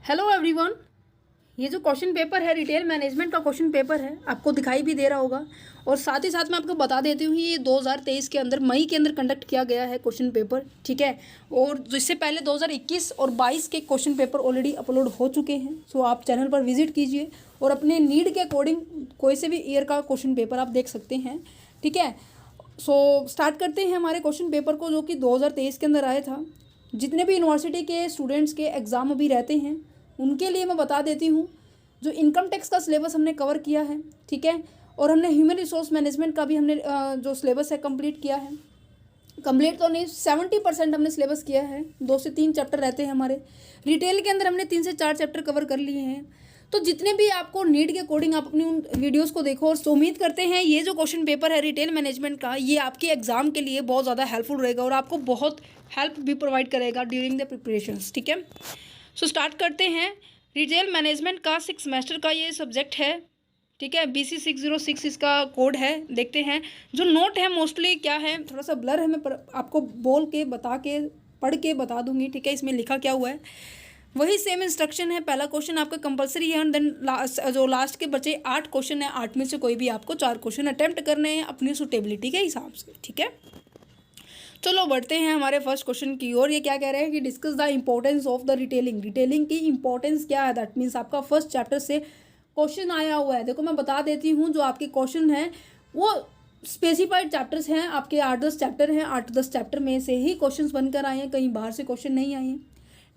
Hello everyone. ये जो question paper है रिटेल मैनेजमेंट का क्वेश्चन पेपर है, आपको दिखाई भी दे रहा होगा। और साथ ही साथ मैं आपको बता देती हूँ ये 2023 के अंदर मई के अंदर कंडक्ट किया गया है क्वेश्चन पेपर, ठीक है। और इससे पहले 2021 और 22 के क्वेश्चन पेपर ऑलरेडी अपलोड हो चुके हैं। सो आप चैनल पर विजिट कीजिए और अपने नीड के अकॉर्डिंग कोई से भी ईयर का क्वेश्चन पेपर आप देख सकते हैं, ठीक है। सो स्टार्ट करते हैं हमारे क्वेश्चन पेपर को, जो कि 2023 के अंदर आया था। जितने भी यूनिवर्सिटी के स्टूडेंट्स के एग्ज़ाम अभी रहते हैं उनके लिए मैं बता देती हूँ, जो इनकम टैक्स का सिलेबस हमने कवर किया है, ठीक है। और हमने ह्यूमन रिसोर्स मैनेजमेंट का भी हमने जो सिलेबस है कंप्लीट किया है। कंप्लीट तो नहीं, 70% हमने सिलेबस किया है। 2 से 3 चैप्टर रहते हैं हमारे। रिटेल के अंदर हमने 3 से 4 चैप्टर कवर कर लिए हैं। तो जितने भी आपको नीड के अकॉर्डिंग आप अपनी उन वीडियोस को देखो। और उम्मीद करते हैं ये जो क्वेश्चन पेपर है रिटेल मैनेजमेंट का, ये आपके एग्जाम के लिए बहुत ज़्यादा हेल्पफुल रहेगा और आपको बहुत हेल्प भी प्रोवाइड करेगा ड्यूरिंग द प्रिपरेशंस, ठीक है। सो स्टार्ट करते हैं। रिटेल मैनेजमेंट का 6 सेमेस्टर का ये सब्जेक्ट है, ठीक है। BC 606 इसका कोड है। देखते हैं जो नोट है मोस्टली क्या है, थोड़ा सा ब्लर है, मैं आपको बोल के बता के पढ़ के बता दूंगी, ठीक है। इसमें लिखा क्या हुआ है वही सेम इंस्ट्रक्शन है। पहला क्वेश्चन आपका कंपलसरी है, देन जो लास्ट के बचे 8 क्वेश्चन है, 8 में से कोई भी आपको 4 क्वेश्चन अटेम्प्ट करने हैं अपनी सुटेबिलिटी के हिसाब से, ठीक है। चलो बढ़ते हैं हमारे फर्स्ट क्वेश्चन की ओर। ये क्या कह रहे हैं कि discuss the importance of the retailing. Retailing की इंपॉर्टेंस क्या है, दैट मीन्स आपका फर्स्ट चैप्टर से क्वेश्चन आया हुआ है। देखो मैं बता देती हूँ, जो आपके क्वेश्चन हैं वो स्पेसिफाइड चैप्टर्स हैं, आपके 8-10 चैप्टर हैं। 8-10 चैप्टर में से ही क्वेश्चंस बनकर आए हैं, कहीं बाहर से क्वेश्चन नहीं आए हैं,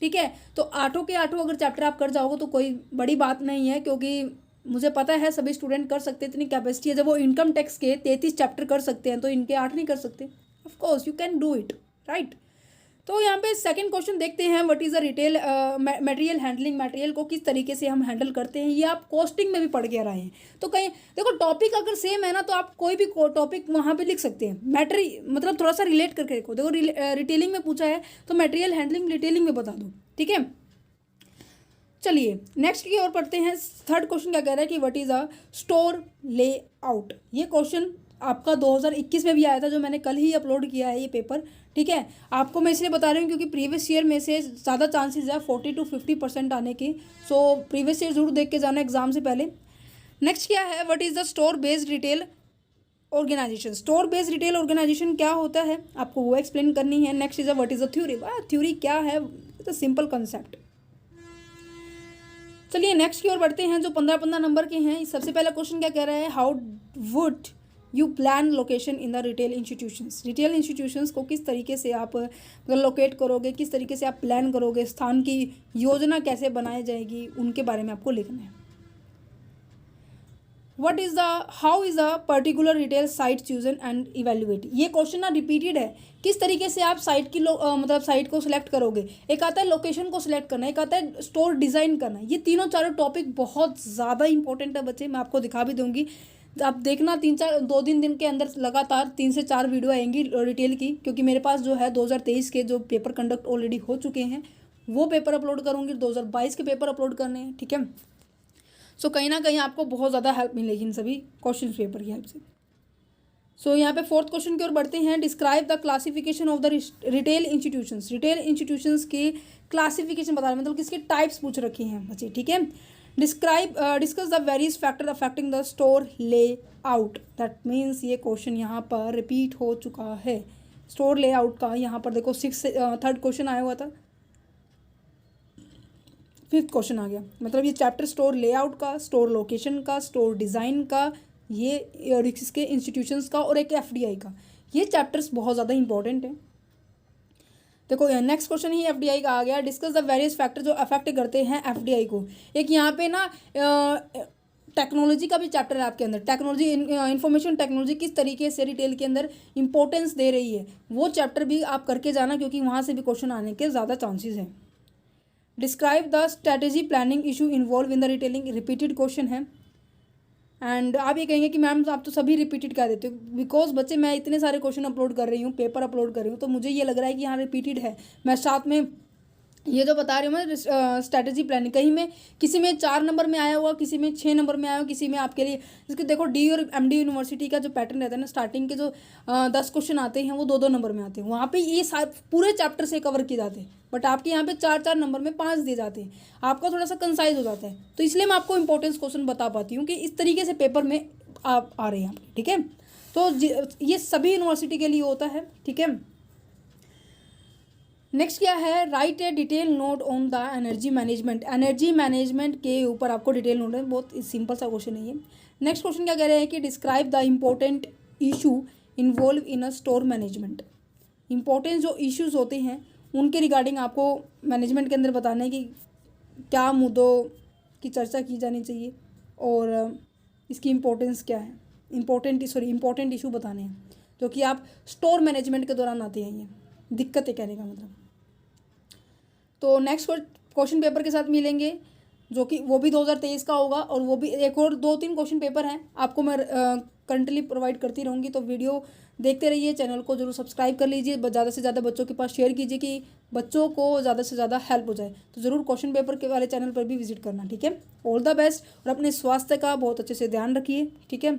ठीक है। तो 8 के 8 अगर चैप्टर आप कर जाओगे तो कोई बड़ी बात नहीं है, क्योंकि मुझे पता है सभी स्टूडेंट कर सकते हैं, इतनी कैपेसिटी है। जब वो इनकम टैक्स के 33 चैप्टर कर सकते हैं तो इनके 8 नहीं कर सकते? Of course you can do it, right. तो यहाँ पे सेकंड क्वेश्चन देखते हैं, what is the retail material handling. Material को किस तरीके से हम हैंडल करते हैं, ये आप कॉस्टिंग में भी पढ़ के आ रहे हैं। तो कहीं देखो टॉपिक अगर सेम है ना, तो आप कोई भी टॉपिक वहाँ पे लिख सकते हैं। मतलब थोड़ा सा रिलेट करके देखो। देखो रिटेलिंग में पूछा है तो मटेरियल हैंडलिंग रिटेलिंग में बता दो, ठीक है। चलिए नेक्स्ट की ओर पढ़ते हैं। थर्ड क्वेश्चन क्या कह रहा है कि what is a store layout. ये क्वेश्चन आपका 2021 में भी आया था, जो मैंने कल ही अपलोड किया है ये पेपर, ठीक है। आपको मैं इसलिए बता रही हूँ क्योंकि प्रीवियस ईयर में से ज़्यादा चांसेस है 40 to 50% आने की। सो प्रीवियस ईयर जरूर देख के जाना एग्जाम से पहले। नेक्स्ट क्या है, what is the store based retail organisation. Store based retail organisation क्या होता है, आपको वो एक्सप्लेन करनी है। Next is a what is the theory. Theory क्या है, इट्स अ सिंपल कंसेप्ट। चलिए नेक्स्ट की ओर बढ़ते हैं, जो 15-15 नंबर के हैं। सबसे पहला क्वेश्चन क्या कह रहा है, how would you plan location in the retail institutions. Retail institutions को किस तरीके से आप लोकेट करोगे, किस तरीके से आप प्लान करोगे, स्थान की योजना कैसे बनाई जाएगी, उनके बारे में आपको लिखना है। What is the how is a particular retail site chosen and evaluate. ये क्वेश्चन ना रिपीटेड है। किस तरीके से आप साइट की मतलब साइट को सिलेक्ट करोगे। एक आता है लोकेशन को सिलेक्ट करना, एक आता है स्टोर डिज़ाइन करना। ये तीनों चारों टॉपिक बहुत ज़्यादा इंपॉर्टेंट है बच्चे, मैं आपको दिखा भी दूंगी। आप देखना 2-3 दिन के अंदर लगातार 3 से 4 वीडियो आएंगी रिटेल की, क्योंकि मेरे पास जो है 2023 के जो पेपर कंडक्ट ऑलरेडी हो चुके हैं वो पेपर अपलोड करूँगी। 2022 के पेपर अपलोड करने हैं, ठीक है। सो कहीं ना कहीं आपको बहुत ज़्यादा हेल्प मिलेगी इन सभी क्वेश्चन पेपर की हेल्प से। सो यहाँ पे फोर्थ क्वेश्चन की ओर बढ़ते हैं। Describe the classification of the retail institutions. Retail institutions की क्लासिफिकेशन बता रहे हैं, मतलब किसके टाइप्स पूछ रखे हैं बच्चे, ठीक है। Discuss the various factor affecting the store layout. That means ये क्वेश्चन यहाँ पर रिपीट हो चुका है। स्टोर लेआउट का यहाँ पर देखो 3rd क्वेश्चन आया हुआ था, 5th क्वेश्चन आ गया। मतलब ये चैप्टर स्टोर लेआउट का, स्टोर लोकेशन का, स्टोर डिज़ाइन का, ये इसके इंस्टीट्यूशंस का और एक FDI का। ये चैप्टर्स बहुत ज़्यादा इंपॉर्टेंट है। देखो नेक्स्ट क्वेश्चन ही FDI का आ गया। डिस्कस द वेरियस फैक्टर जो अफेक्ट करते हैं FDI को। एक यहाँ पे ना टेक्नोलॉजी का भी चैप्टर है आपके अंदर। टेक्नोलॉजी इंफॉर्मेशन टेक्नोलॉजी किस तरीके से रिटेल के अंदर इंपॉर्टेंस दे रही है, वो चैप्टर भी आप करके जाना, क्योंकि वहाँ से भी क्वेश्चन आने के ज़्यादा चांसेस हैं। Describe the strategy planning issue involve in the retailing. Repeated question है। एंड आप ये कहेंगे कि मैम आप तो सभी रिपीटेड कह देते हो, बिकॉज बच्चे मैं इतने सारे क्वेश्चन अपलोड कर रही हूँ, पेपर अपलोड कर रही हूँ, तो मुझे ये लग रहा है कि यहाँ रिपीटेड है। मैं साथ में ये जो बता रही हूँ मैं स्ट्रैटेजी प्लानिंग, कहीं में किसी में 4 नंबर में आया हुआ, किसी में 6 नंबर में आया हुआ, किसी में आपके लिए इसके देखो डी और एमडी यूनिवर्सिटी का जो पैटर्न रहता है ना, स्टार्टिंग के जो 10 क्वेश्चन आते हैं वो 2-2 नंबर में आते हैं, वहाँ पे ये पूरे चैप्टर से कवर किए जाते हैं, बट आपके यहाँ पे 4-4 नंबर में 5 दिए जाते हैं, आपका थोड़ा सा कंसाइज हो जाता है। तो इसलिए मैं आपको इंपॉर्टेंस क्वेश्चन बता पाती हूँ कि इस तरीके से पेपर में आप आ रहे हैं आपके, ठीक है। तो ये सभी यूनिवर्सिटी के लिए होता है, ठीक है। नेक्स्ट क्या है, right A detail note on the energy management. Energy management के ऊपर आपको डिटेल नोट है, बहुत सिंपल सा क्वेश्चन है ये। नेक्स्ट क्वेश्चन क्या कह रहे हैं कि describe the important issue involve in a store management. Important जो इश्यूज होते हैं उनके रिगार्डिंग आपको मैनेजमेंट के अंदर बताना है कि क्या मुद्दों की चर्चा की जानी चाहिए और इसकी इम्पोर्टेंस क्या है। इम्पोर्टेंट इशू बताने हैं जो कि आप स्टोर मैनेजमेंट के दौरान आते हैं, ये दिक्कत है कहने का मतलब। तो नेक्स्ट क्वेश्चन पेपर के साथ मिलेंगे जो कि वो भी 2023 का होगा, और वो भी एक और 2-3 क्वेश्चन पेपर हैं आपको मैं करंटली प्रोवाइड करती रहूँगी। तो वीडियो देखते रहिए, चैनल को जरूर सब्सक्राइब कर लीजिए, ज़्यादा से ज़्यादा बच्चों के पास शेयर कीजिए कि बच्चों को ज़्यादा से ज़्यादा हेल्प हो जाए। तो ज़रूर क्वेश्चन पेपर के वाले चैनल पर भी विजिट करना, ठीक है। ऑल द बेस्ट, और अपने स्वास्थ्य का बहुत अच्छे से ध्यान रखिए, ठीक है।